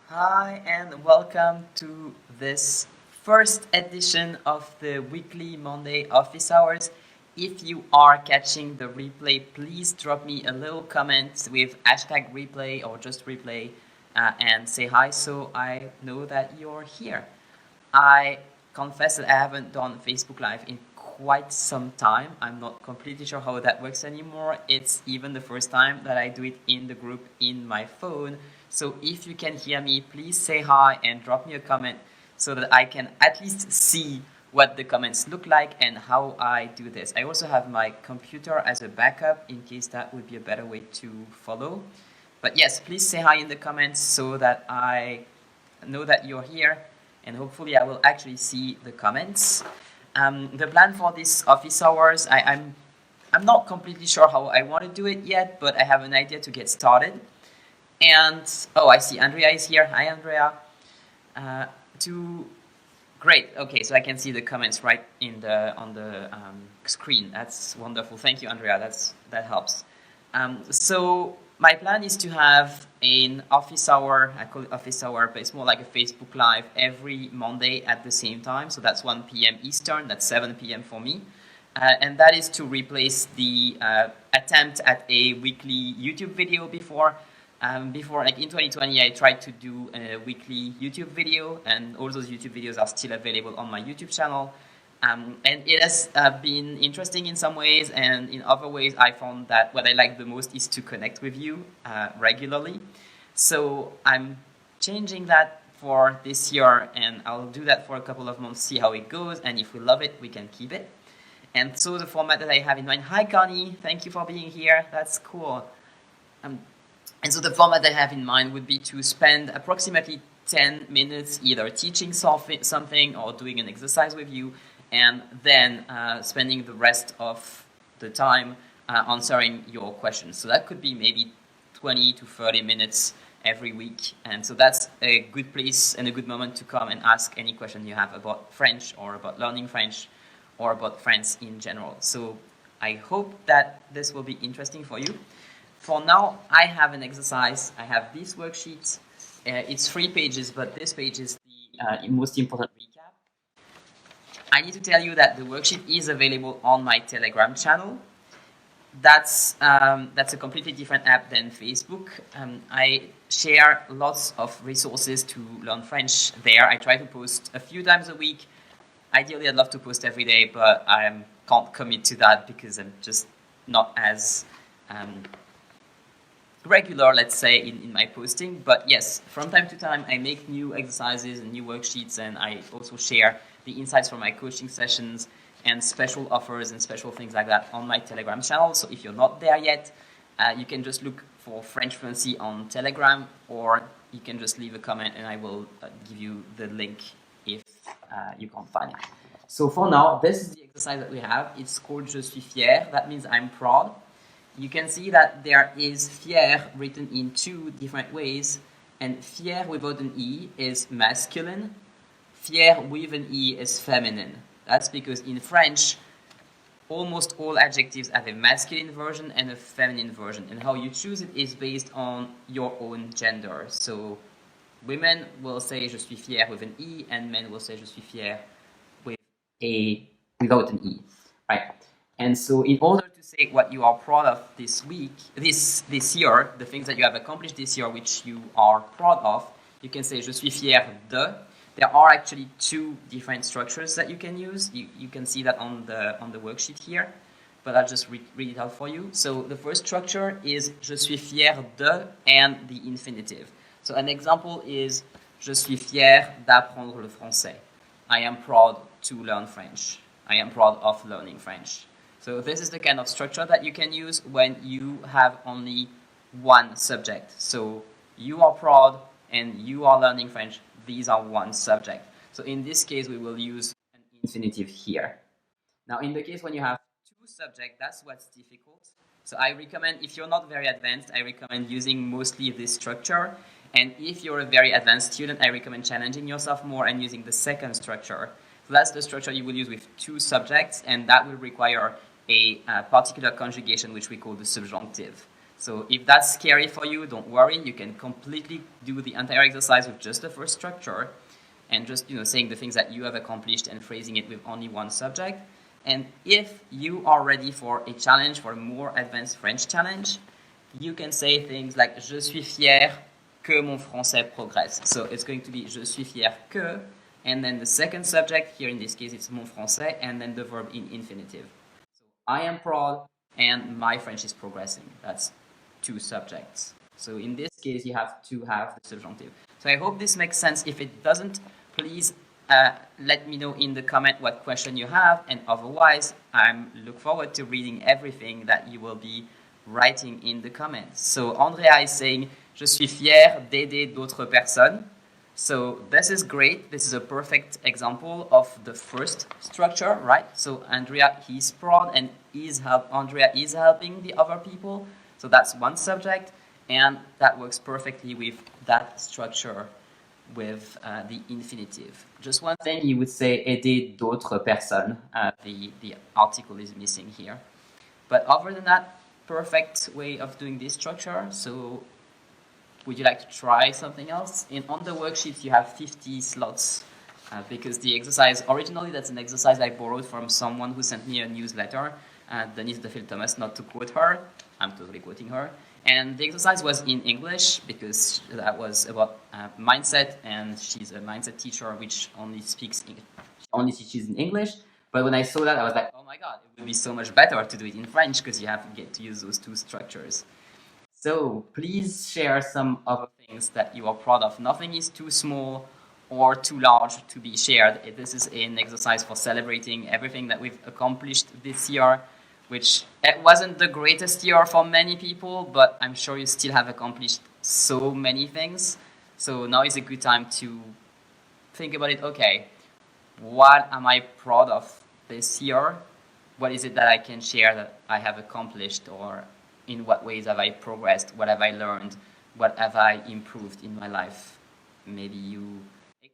Hi and welcome to this first edition of the weekly Monday office hours. If you are catching the replay, please drop me a little comment with hashtag replay or just replay and say hi so I know that you're here. I confess that I haven't done Facebook Live in quite some time. I'm not completely sure how that works anymore. It's even the first time that I do it in the group in my phone. So if you can hear me, please say hi and drop me a comment so that I can at least see what the comments look like and how I do this. I also have my computer as a backup in case that would be a better way to follow. But yes, please say hi in the comments so that I know that you're here and hopefully I will actually see the comments. The plan for this office hours, I'm not completely sure how I want to do it yet, but I have an idea to get started. And oh, I see Andrea is here. Hi, Andrea. Great. Okay, so I can see the comments right on the screen. That's wonderful. Thank you, Andrea. That helps. So my plan is to have an office hour. I call it office hour, but it's more like a Facebook Live every Monday at the same time. So that's 1 p.m. Eastern. That's 7 p.m. for me. And that is to replace the attempt at a weekly YouTube video before. Like in 2020, I tried to do a weekly YouTube video, and all those YouTube videos are still available on my YouTube channel. And it has been interesting in some ways, and in other ways, I found that what I like the most is to connect with you regularly. So I'm changing that for this year, and I'll do that for a couple of months, see how it goes, and if we love it, we can keep it. And so the format that I have in mind, hi Connie, thank you for being here, that's cool. And so the format I have in mind would be to spend approximately 10 minutes either teaching something or doing an exercise with you, and then spending the rest of the time answering your questions. So that could be maybe 20 to 30 minutes every week. And so that's a good place and a good moment to come and ask any question you have about French or about learning French or about France in general. So I hope that this will be interesting for you. For now, I have an exercise. I have this worksheet. It's 3 pages, but this page is the most important recap. I need to tell you that the worksheet is available on my Telegram channel. That's a completely different app than Facebook. I share lots of resources to learn French there. I try to post a few times a week. Ideally, I'd love to post every day, but I can't commit to that because I'm just not as regular, let's say, in my posting. But yes, from time to time, I make new exercises and new worksheets, and I also share the insights from my coaching sessions and special offers and special things like that on my Telegram channel. So if you're not there yet, you can just look for French Fluency on Telegram, or you can just leave a comment and I will give you the link if you can't find it. So for now, this is the exercise that we have. It's called Je suis fier. That means I'm proud. You can see that there is fier written in 2 different ways, and fier without an E is masculine, fier with an E is feminine. That's because in French, almost all adjectives have a masculine version and a feminine version, and how you choose it is based on your own gender. So women will say je suis fier with an E, and men will say je suis fier without an E, right? And so in order to say what you are proud of this year, the things that you have accomplished this year which you are proud of, you can say je suis fier de. There are actually 2 different structures that you can use. You can see that on the worksheet here, but I'll just read it out for you. So the first structure is je suis fier de and the infinitive. So an example is je suis fier d'apprendre le français. I am proud to learn French. I am proud of learning French. So this is the kind of structure that you can use when you have only one subject. So you are proud and you are learning French. These are one subject. So in this case, we will use an infinitive here. Now, in the case when you have 2 subjects, that's what's difficult. So I recommend, if you're not very advanced, I recommend using mostly this structure. And if you're a very advanced student, I recommend challenging yourself more and using the second structure. So that's the structure you will use with 2 subjects, and that will require a particular conjugation which we call the subjunctive. So if that's scary for you, don't worry. You can completely do the entire exercise with just the first structure and just saying the things that you have accomplished and phrasing it with only one subject. And if you are ready for a challenge, for a more advanced French challenge, you can say things like je suis fier que mon français progresse. So it's going to be je suis fier que, and then the second subject, here in this case it's mon français, and then the verb in infinitive. So I am proud and my French is progressing. That's two subjects. So in this case, you have to have the subjunctive. So I hope this makes sense. If it doesn't, please let me know in the comment what question you have, and otherwise, I look forward to reading everything that you will be writing in the comments. So Andrea is saying, je suis fier d'aider d'autres personnes. So this is great. This is a perfect example of the first structure, right? So Andrea is proud and Andrea is helping the other people. So that's one subject, and that works perfectly with that structure with the infinitive. Just one thing, you would say aider d'autres personnes. The article is missing here. But other than that, perfect way of doing this structure. So would you like to try something else? On the worksheets, you have 50 slots because the exercise, originally that's an exercise I borrowed from someone who sent me a newsletter, Denise Defil-Thomas, not to quote her. I'm totally quoting her. And the exercise was in English because that was about mindset, and she's a mindset teacher which only teaches in English. But when I saw that, I was like, oh my God, it would be so much better to do it in French because you have to get to use those two structures. So please share some other things that you are proud of. Nothing is too small or too large to be shared. This is an exercise for celebrating everything that we've accomplished this year, which it wasn't the greatest year for many people, but I'm sure you still have accomplished so many things. So now is a good time to think about it. Okay, what am I proud of this year? What is it that I can share that I have accomplished, or in what ways have I progressed? What have I learned? What have I improved in my life? Maybe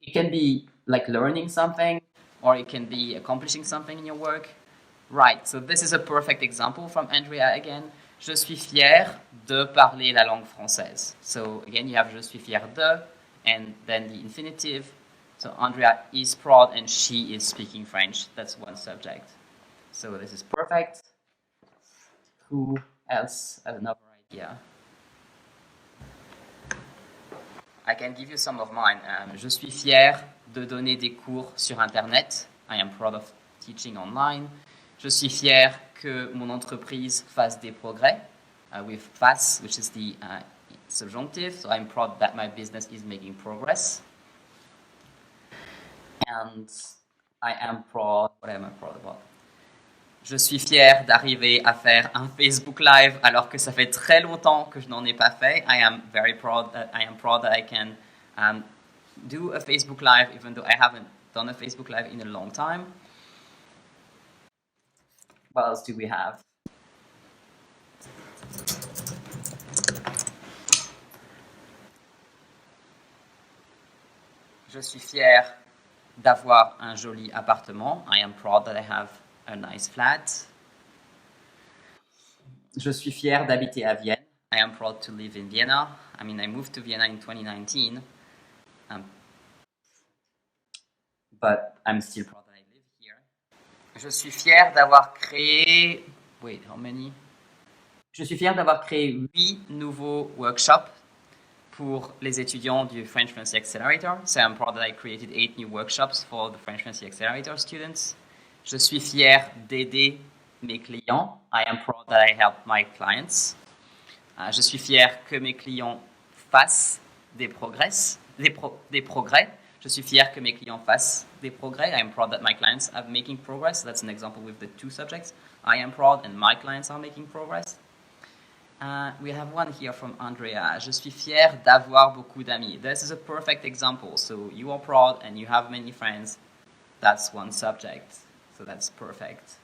it can be like learning something, or it can be accomplishing something in your work. Right, so this is a perfect example from Andrea again. Je suis fier de parler la langue française. So again, you have je suis fier de, and then the infinitive. So Andrea is proud and she is speaking French. That's one subject. So this is perfect. Who else has another idea? I can give you some of mine. Je suis fier de donner des cours sur Internet. I am proud of teaching online. Je suis fier que mon entreprise fasse des progrès with fasse, which is the subjunctive. So I'm proud that my business is making progress. And I am proud, what am I proud about? Je suis fier d'arriver à faire un Facebook Live alors que ça fait très longtemps que je n'en ai pas fait. I am proud that I can do a Facebook Live even though I haven't done a Facebook Live in a long time. What else do we have? Je suis fier d'avoir un joli appartement. I am proud that I have a nice flat. Je suis fier d'habiter à Vienne. I am proud to live in Vienna. I mean, I moved to Vienna in 2019. But I'm still proud that I live here. Je suis fier d'avoir créé... Wait, how many? Je suis fier d'avoir créé 8 nouveaux workshops pour les étudiants du French Fluency Accelerator. So I'm proud that I created 8 new workshops for the French Fluency Accelerator students. Je suis fier d'aider mes clients. I am proud that I help my clients. Je suis fier que mes clients fassent des progrès. Je suis fier que mes clients fassent des progrès. I am proud that my clients are making progress. That's an example with the two subjects. I am proud and my clients are making progress. We have one here from Andrea. Je suis fier d'avoir beaucoup d'amis. This is a perfect example. So you are proud and you have many friends. That's one subject. So that's perfect.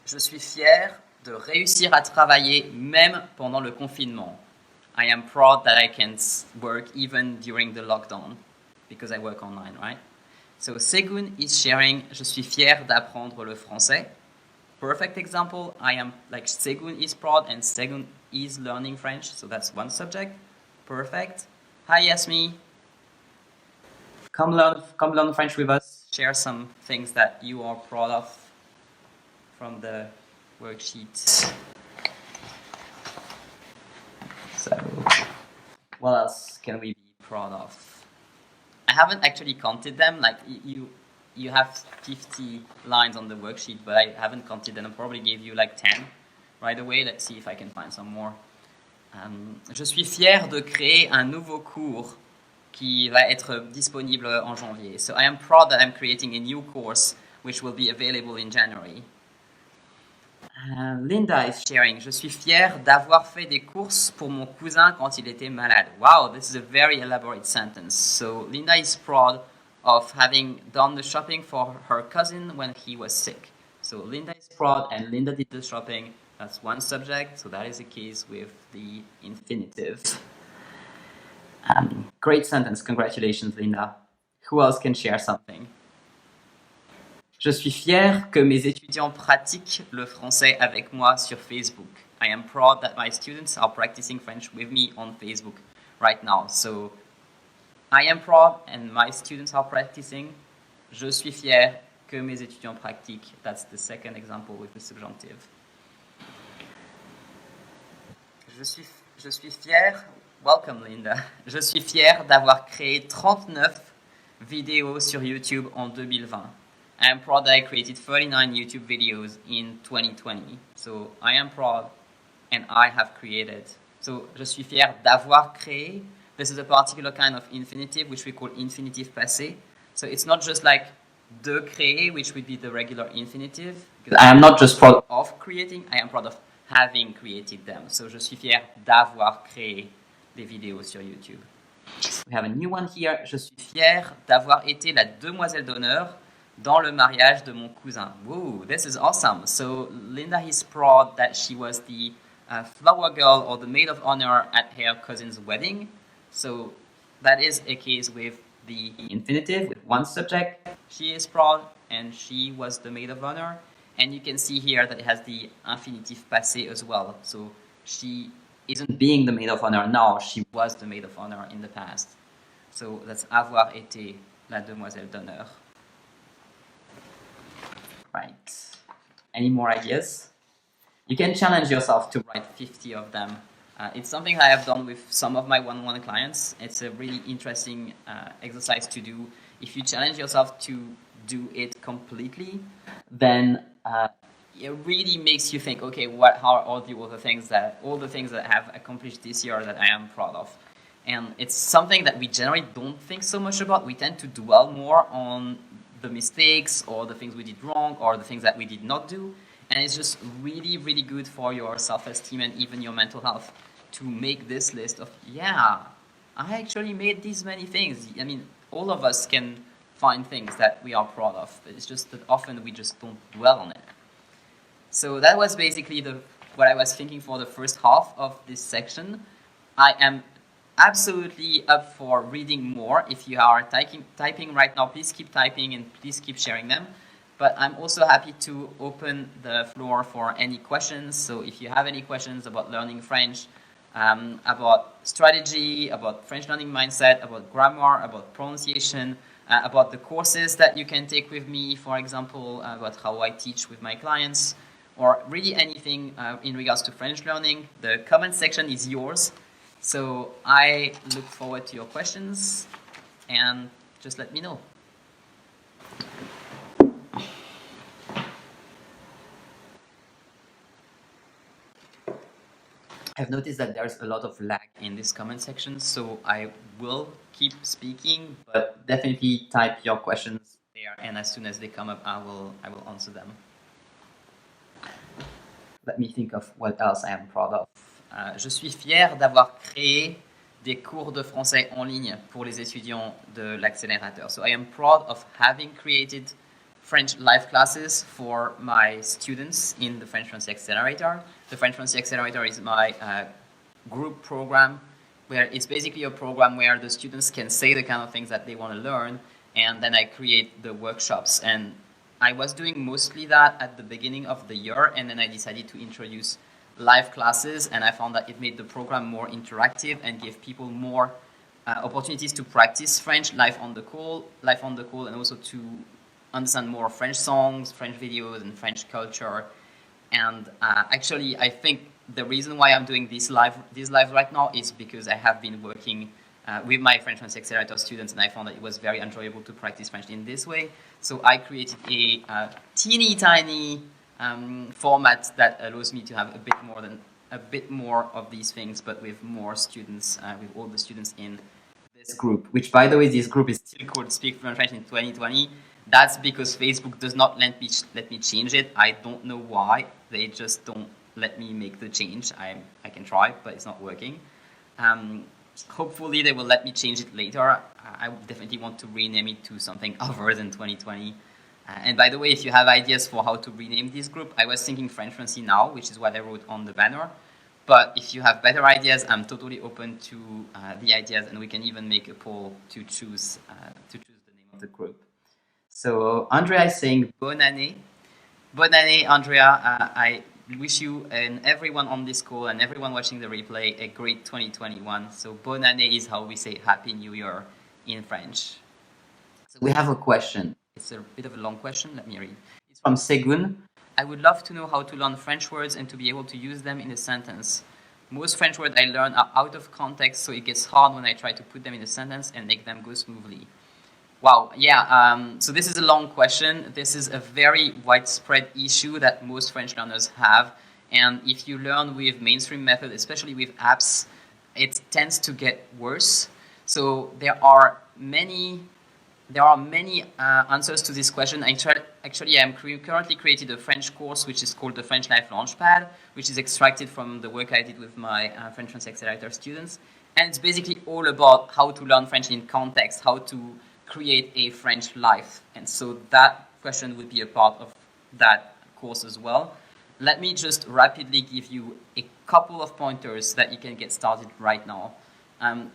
Je suis fier de réussir à travailler même pendant le confinement. I am proud that I can work even during the lockdown because I work online, right? So Segun is sharing, je suis fier d'apprendre le français. perfect example. I am like Segun is proud and Segun is learning French, so that's one subject. Perfect. Hi Yasmi. Come learn French with us. Share some things that you are proud of from the worksheet. So, what else can we be proud of? I haven't actually counted them. Like you have 50 lines on the worksheet, but I haven't counted them. I probably gave you like 10 right away. Let's see if I can find some more. Je suis fier de créer un nouveau cours qui va être disponible en janvier. So I am proud that I'm creating a new course which will be available in January. Linda is sharing. Je suis fier d'avoir fait des courses pour mon cousin quand il était malade. Wow, this is a very elaborate sentence. So Linda is proud of having done the shopping for her cousin when he was sick. So Linda is proud and Linda did the shopping. That's one subject, so that is the case with the infinitive. Great sentence, congratulations Linda. Who else can share something? Je suis fier que mes étudiants pratiquent le français avec moi sur Facebook. I am proud that my students are practicing French with me on Facebook right now. So I am proud and my students are practicing. Je suis fier que mes étudiants pratiquent. That's the second example with the subjunctive. Je suis fier, welcome Linda, je suis fier d'avoir créé 39 vidéos sur YouTube en 2020. I am proud that I created 39 YouTube videos in 2020. So I am proud and I have created. So je suis fier d'avoir créé. This is a particular kind of infinitive which we call infinitive passé. So it's not just like de créer, which would be the regular infinitive. I am not just proud of creating, I am proud of having created them. So je suis fier d'avoir créé des vidéos sur YouTube. We have a new one here. Je suis fier d'avoir été la demoiselle d'honneur dans le mariage de mon cousin. Whoa, this is awesome. So Linda is proud that she was the flower girl or the maid of honor at her cousin's wedding. So that is a case with the infinitive, with one subject. She is proud and she was the maid of honor. And you can see here that it has the infinitive passé as well. So she isn't being the maid of honor now, she was the maid of honor in the past. So that's avoir été la demoiselle d'honneur. Right. Any more ideas? You can challenge yourself to write 50 of them. It's something I have done with some of my one-on-one clients. It's a really interesting exercise to do. If you challenge yourself to do it completely, then it really makes you think, okay, how are all the things that I have accomplished this year that I am proud of? And it's something that we generally don't think so much about. We tend to dwell more on the mistakes or the things we did wrong or the things that we did not do. And it's just really, really good for your self-esteem and even your mental health to make this list of, yeah, I actually made these many things. I mean, all of us can find things that we are proud of. It's just that often we just don't dwell on it. So that was basically what I was thinking for the first half of this section. I am absolutely up for reading more. If you are typing right now, please keep typing and please keep sharing them. But I'm also happy to open the floor for any questions. So if you have any questions about learning French, about strategy, about French learning mindset, about grammar, about pronunciation, about the courses that you can take with me, for example, about how I teach with my clients, or really anything in regards to French learning, the comment section is yours. So I look forward to your questions and just let me know. I've noticed that there's a lot of lag in this comment section, so I will keep speaking, but definitely type your questions there, and as soon as they come up, I will answer them. Let me think of what else I am proud of. Je suis fier d'avoir créé des cours de français en ligne pour les étudiants de l'accélérateur. So I am proud of having created French live classes for my students in the French Fluency Accelerator. The French Fluency Accelerator is my group program, where it's basically a program where the students can say the kind of things that they want to learn, and then I create the workshops. And I was doing mostly that at the beginning of the year, and then I decided to introduce live classes, and I found that it made the program more interactive and gave people more opportunities to practice French live on the call, and also to understand more French songs, French videos, and French culture. And actually, I think the reason why I'm doing these live right now is because I have been working with my French Fluency Accelerator students, and I found that it was very enjoyable to practice French in this way. So I created a teeny tiny format that allows me to have a bit more of these things, but with more students, with all the students in this group. Which, by the way, this group is still called Speak Fluent French in 2020. That's because Facebook does not let me change it. I don't know why. They just don't let me make the change. I can try, but it's not working. Hopefully they will let me change it later. I definitely want to rename it to something other than 2020. And by the way, if you have ideas for how to rename this group, I was thinking French Fluency Now, which is what I wrote on the banner. But if you have better ideas, I'm totally open to the ideas, and we can even make a poll to choose the name of the group. So Andrea is saying bonne année. Bonne année, Andrea. I wish you and everyone on this call and everyone watching the replay a great 2021. So bonne année is how we say Happy New Year in French. So we have a question. It's a bit of a long question. Let me read. It's from Segun. I would love to know how to learn French words and to be able to use them in a sentence. Most French words I learn are out of context, so it gets hard when I try to put them in a sentence and make them go smoothly. Wow, yeah, so this is a long question. This is a very widespread issue that most French learners have. And if you learn with mainstream method, especially with apps, it tends to get worse. So there are many answers to this question. Actually, I'm currently created a French course which is called the French Life Launchpad, which is extracted from the work I did with my French Fluency Accelerator students. And it's basically all about how to learn French in context, how to create a French life. And so that question would be a part of that course as well. Let me just rapidly give you a couple of pointers that you can get started right now.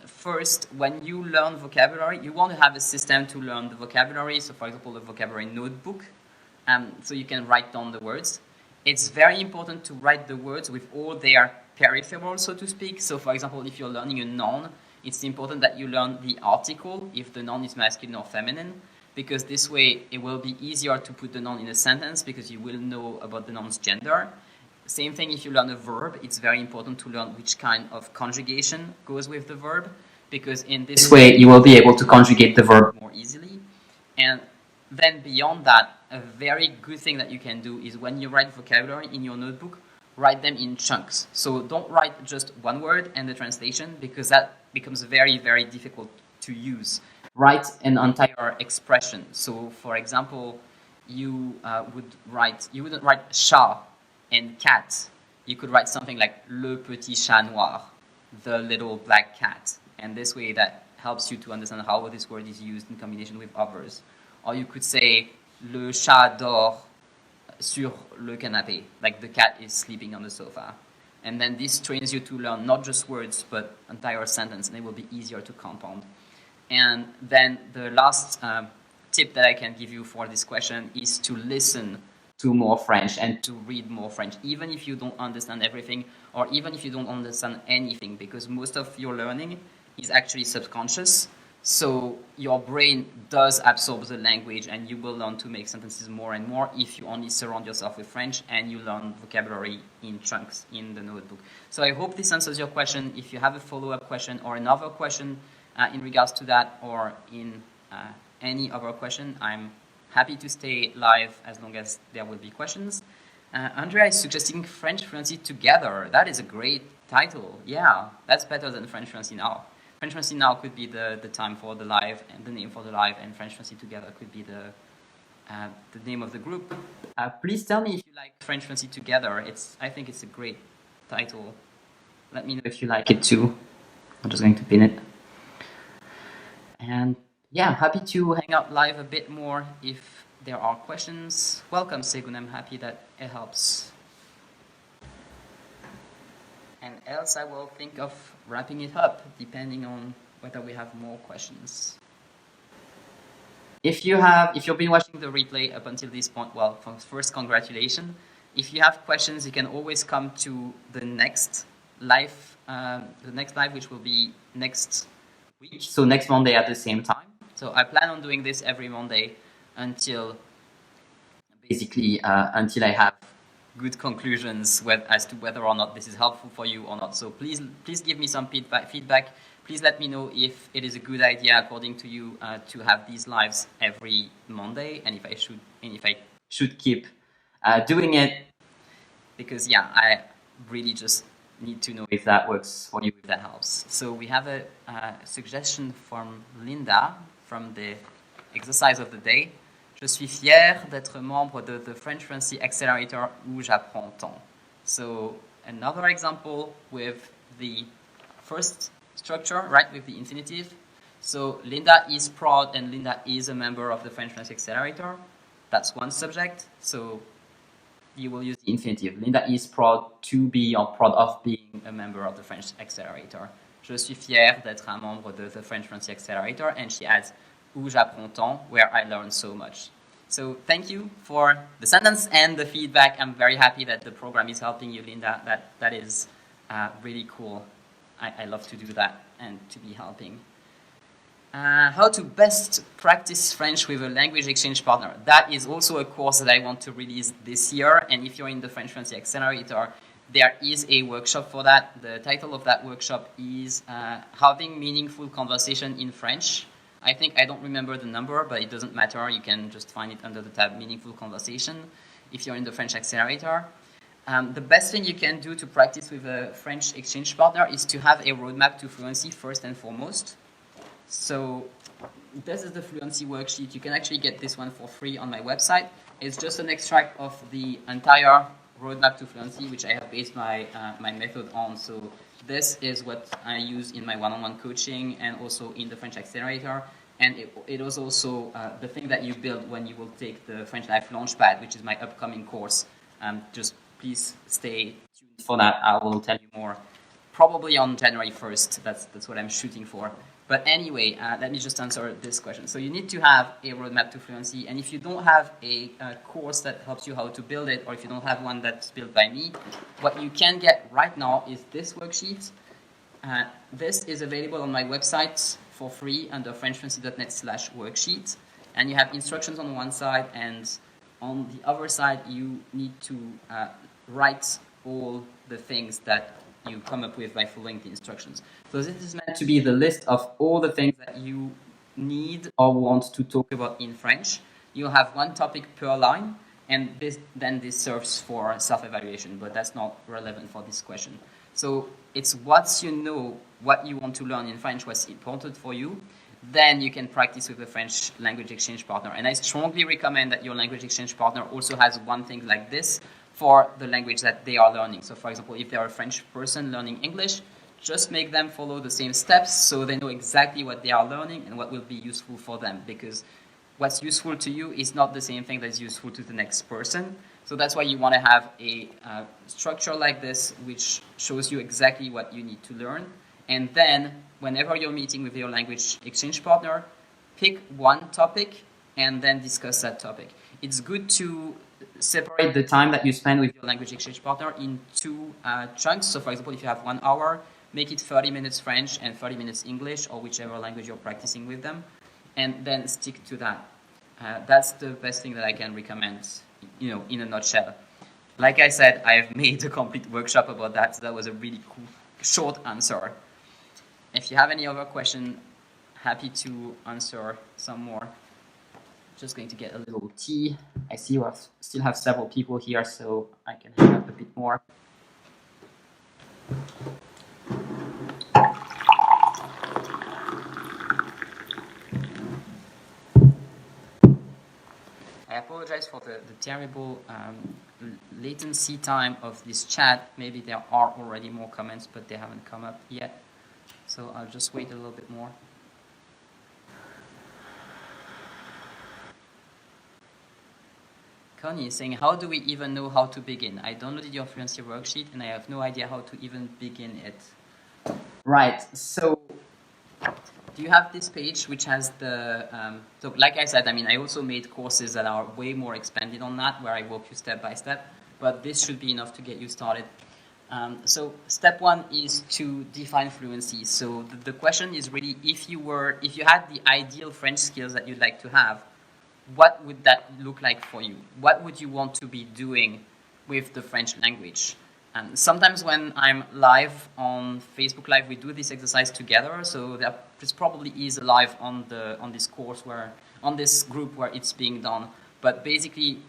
First, when you learn vocabulary, you want to have a system to learn the vocabulary. So for example, a vocabulary notebook, so you can write down the words. It's very important to write the words with all their peripherals, so to speak. So for example, if you're learning a noun, it's important that you learn the article, if the noun is masculine or feminine, because this way it will be easier to put the noun in a sentence because you will know about the noun's gender. Same thing if you learn a verb, it's very important to learn which kind of conjugation goes with the verb, because in this way you will be able to conjugate the verb more easily. And then beyond that, a very good thing that you can do is when you write vocabulary in your notebook, write them in chunks. So don't write just one word and the translation, because that becomes very, very difficult to use. Write an entire expression. So for example, you wouldn't write chat and cat. You could write something like le petit chat noir, the little black cat. And this way that helps you to understand how this word is used in combination with others. Or you could say le chat dort sur le canapé, like the cat is sleeping on the sofa. And then this trains you to learn not just words, but entire sentence, and it will be easier to compound. And then the last tip that I can give you for this question is to listen to more French and to read more French, even if you don't understand everything, or even if you don't understand anything, because most of your learning is actually subconscious. So your brain does absorb the language, and you will learn to make sentences more and more if you only surround yourself with French and you learn vocabulary in chunks in the notebook. So I hope this answers your question. If you have a follow-up question or another question in regards to that, or in any other question, I'm happy to stay live as long as there will be questions. Andrea is suggesting French Fluency Together. That is a great title. Yeah, that's better than French Fluency Now. French Fluency Now could be the time for the live, and the name for the live, and French Fluency Together could be the name of the group. Please tell me if you like French Fluency Together. I think it's a great title. Let me know if you like it too. I'm just going to pin it. And yeah, happy to hang out live a bit more if there are questions. Welcome, Segun. I'm happy that it helps. And else I will think of wrapping it up, depending on whether we have more questions. if you've been watching the replay up until this point, well, first, congratulations. If you have questions, you can always come to the next live, which will be next week. So next Monday at the same time. So I plan on doing this every Monday until basically until I have good conclusions as to whether or not this is helpful for you or not. So please give me some feedback. Please let me know if it is a good idea, according to you, to have these lives every Monday, and if I should keep doing it. Because yeah, I really just need to know if that works for you, if that helps. So we have a suggestion from Linda from the exercise of the day. Je suis fier d'être membre de the French Fluency Accelerator où j'apprends tant. So another example with the first structure, right, with the infinitive. So Linda is proud, and Linda is a member of the French Fluency Accelerator. That's one subject. So you will use the infinitive. Linda is proud to be or proud of being a member of the French Accelerator. Je suis fier d'être un membre de the French Fluency Accelerator, and she adds où j'apprends tant, where I learn so much. So thank you for the sentence and the feedback. I'm very happy that the program is helping you, Linda. That is really cool. I love to do that and to be helping. How to best practice French with a language exchange partner. That is also a course that I want to release this year. And if you're in the French Fluency Accelerator, there is a workshop for that. The title of that workshop is Having Meaningful Conversation in French. I don't remember the number, but it doesn't matter. You can just find it under the tab Meaningful Conversation if you're in the French Accelerator. The best thing you can do to practice with a French exchange partner is to have a roadmap to fluency first and foremost. So this is the fluency worksheet. You can actually get this one for free on my website. It's just an extract of the entire roadmap to fluency, which I have based my method on. So this is what I use in my one-on-one coaching and also in the French Accelerator. And it was also the thing that you build when you will take the French Life Launchpad, which is my upcoming course. Just please stay tuned for that. I will tell you more probably on January 1st. That's what I'm shooting for. But anyway, let me just answer this question. So you need to have a roadmap to fluency. And if you don't have a course that helps you how to build it, or if you don't have one that's built by me, what you can get right now is this worksheet. This is available on my website for free under frenchfluency.net/worksheet. And you have instructions on one side, and on the other side, you need to write all the things that you come up with by following the instructions. So this is meant to be the list of all the things that you need or want to talk about in French. You'll have one topic per line, and this serves for self-evaluation, but that's not relevant for this question. So it's once you know what you want to learn in French, what's important for you, then you can practice with a French language exchange partner. And I strongly recommend that your language exchange partner also has one thing like this for the language that they are learning. So for example, if they are a French person learning English, just make them follow the same steps so they know exactly what they are learning and what will be useful for them, because what's useful to you is not the same thing that's useful to the next person. So that's why you want to have a structure like this, which shows you exactly what you need to learn. And then whenever you're meeting with your language exchange partner, pick one topic and then discuss that topic. It's good to separate the time that you spend with your language exchange partner in two chunks. So for example, if you have 1 hour, make it 30 minutes French and 30 minutes English, or whichever language you're practicing with them, and then stick to that. That's the best thing that I can recommend, in a nutshell. Like I said, I've made a complete workshop about that, so that was a really cool, short answer. If you have any other question, happy to answer some more. Just going to get a little tea. I see we still have several people here, so I can have a bit more. I apologize for the terrible latency time of this chat. Maybe there are already more comments, but they haven't come up yet. So I'll just wait a little bit more. Connie is saying, how do we even know how to begin? I downloaded your fluency worksheet and I have no idea how to even begin it. Right, so do you have this page which has the, so like I said, I mean, I also made courses that are way more expanded on that, where I walk you step by step, but this should be enough to get you started. So step one is to define fluency. So the question is really, if you had the ideal French skills that you'd like to have, what would that look like for you? What would you want to be doing with the French language? Sometimes when I'm live on Facebook Live, we do this exercise together. So there probably is a live on this course on this group where it's being done. But basically,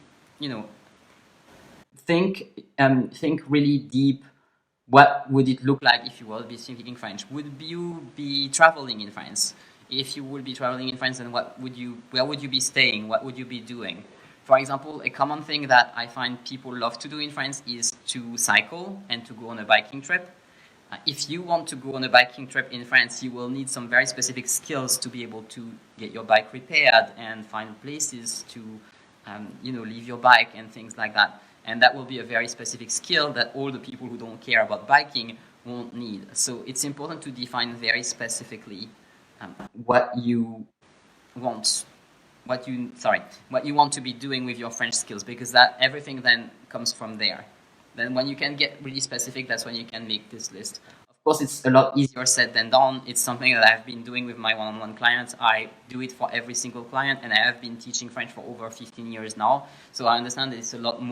think really deep. What would it look like if you will be speaking French? Would you be traveling in France? If you would be traveling in France, then where would you be staying? What would you be doing? For example, a common thing that I find people love to do in France is to cycle and to go on a biking trip. If you want to go on a biking trip in France, you will need some very specific skills to be able to get your bike repaired and find places to, leave your bike and things like that. And that will be a very specific skill that all the people who don't care about biking won't need. So it's important to define very specifically what you want to be doing with your French skills, because that everything then comes from there. Then when you can get really specific, that's when you can make this list. Of course, it's a lot easier said than done. It's something that I've been doing with my one-on-one clients. I do it for every single client, and I have been teaching French for over 15 years now. So I understand that it's a lot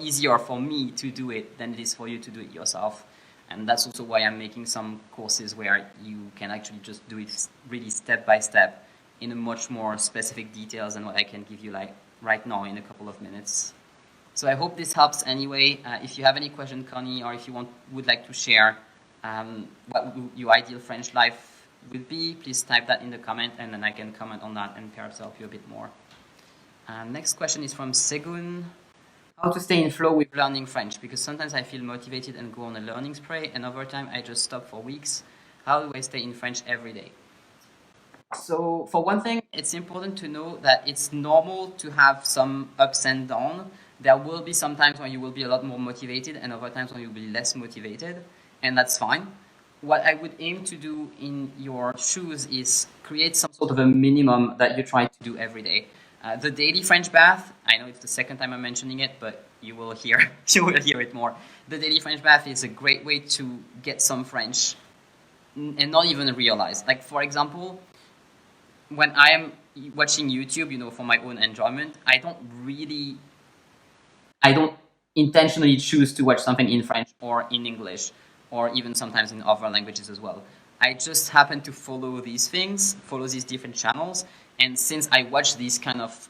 easier for me to do it than it is for you to do it yourself. And that's also why I'm making some courses where you can actually just do it really step by step in a much more specific details than what I can give you like right now in a couple of minutes. So I hope this helps anyway. If you have any question, Connie, or if you would like to share what your ideal French life would be, please type that in the comment, and then I can comment on that and perhaps help you a bit more. Next question is from Segun. How to stay in flow with learning French, because sometimes I feel motivated and go on a learning spree, and over time I just stop for weeks. How do I stay in French every day? So for one thing, it's important to know that it's normal to have some ups and downs. There will be some times when you will be a lot more motivated and other times when you'll be less motivated, and that's fine. What I would aim to do in your shoes is create some sort of a minimum that you try to do every day. The daily French bath, I know it's the second time I'm mentioning it, but you will hear it more. The daily French bath is a great way to get some French and not even realize. Like, for example, when I am watching YouTube, for my own enjoyment, I don't intentionally choose to watch something in French or in English, or even sometimes in other languages as well. I just happen to follow these different channels, and since I watch these kind of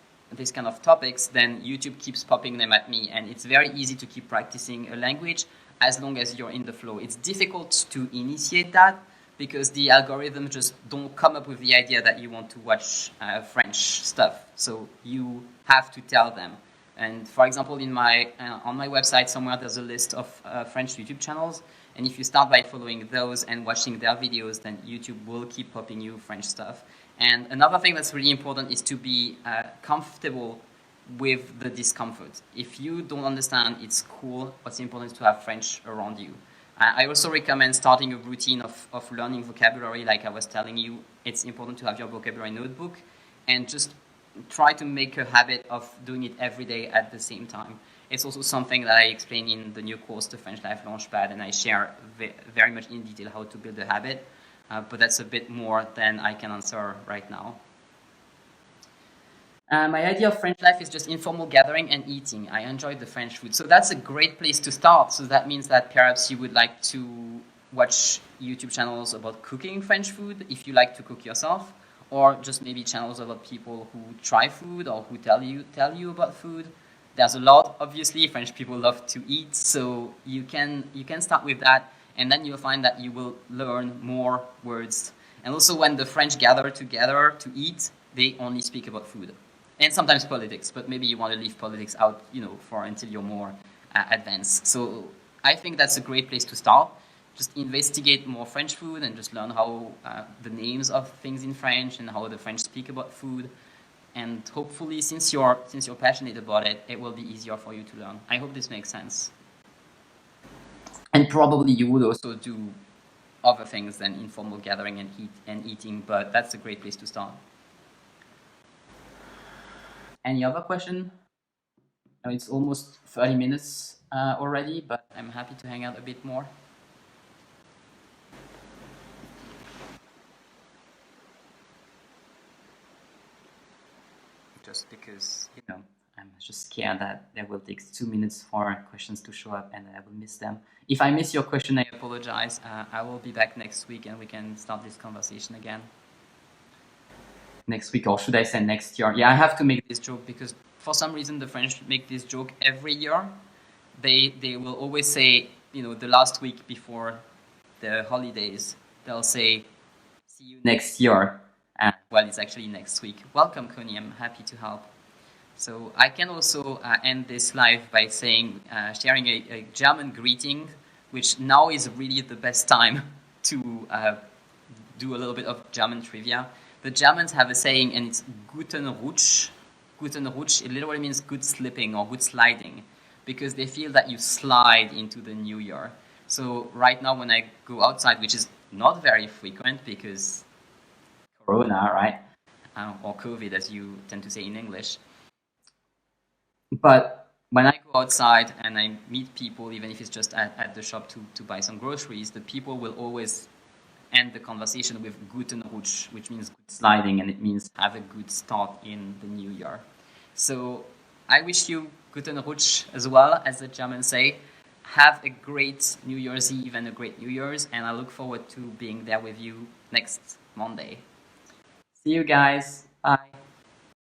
topics, then YouTube keeps popping them at me, and it's very easy to keep practicing a language as long as you're in the flow. It's difficult to initiate that because the algorithm just don't come up with the idea that you want to watch French stuff. So you have to tell them. And for example, on my website somewhere, there's a list of French YouTube channels. And if you start by following those and watching their videos, then YouTube will keep popping you French stuff. And another thing that's really important is to be comfortable with the discomfort. If you don't understand, it's cool. What's important is to have French around you. I also recommend starting a routine of learning vocabulary, like I was telling you. It's important to have your vocabulary notebook and just try to make a habit of doing it every day at the same time. It's also something that I explain in the new course, the French Life Launchpad, and I share very much in detail how to build a habit. But that's a bit more than I can answer right now. My idea of French life is just informal gathering and eating. I enjoy the French food. So that's a great place to start. So that means that perhaps you would like to watch YouTube channels about cooking French food if you like to cook yourself, or just maybe channels about people who try food or who tell you about food. There's a lot, obviously. French people love to eat, so you can start with that. And then you'll find that you will learn more words. And also when the French gather together to eat, they only speak about food. And sometimes politics, but maybe you want to leave politics out, for until you're more advanced. So I think that's a great place to start. Just investigate more French food and just learn how the names of things in French and how the French speak about food. And hopefully, since you're passionate about it, it will be easier for you to learn. I hope this makes sense. And probably you would also do other things than informal gathering and eating, but that's a great place to start. Any other question? It's almost 30 minutes already, but I'm happy to hang out a bit more. Just because, I'm just scared that there will take 2 minutes for questions to show up and I will miss them. If I miss your question, I apologize. I will be back next week and we can start this conversation again. Next week, or should I say next year? Yeah, I have to make this joke because for some reason the French make this joke every year. They will always say, the last week before the holidays, they'll say, see you next year. Well, it's actually next week. Welcome, Connie. I'm happy to help. So I can also end this live by saying, sharing a German greeting, which now is really the best time to do a little bit of German trivia. The Germans have a saying, and it's Guten Rutsch. Guten Rutsch, it literally means good slipping or good sliding, because they feel that you slide into the new year. So right now when I go outside, which is not very frequent because Corona, right? Or COVID, as you tend to say in English. But when I go outside and I meet people, even if it's just at the shop to buy some groceries, the people will always end the conversation with Guten Rutsch, which means good sliding, and it means have a good start in the new year. So I wish you Guten Rutsch as well, as the Germans say. Have a great New Year's Eve and a great New Year's, and I look forward to being there with you next Monday. See you guys. Bye.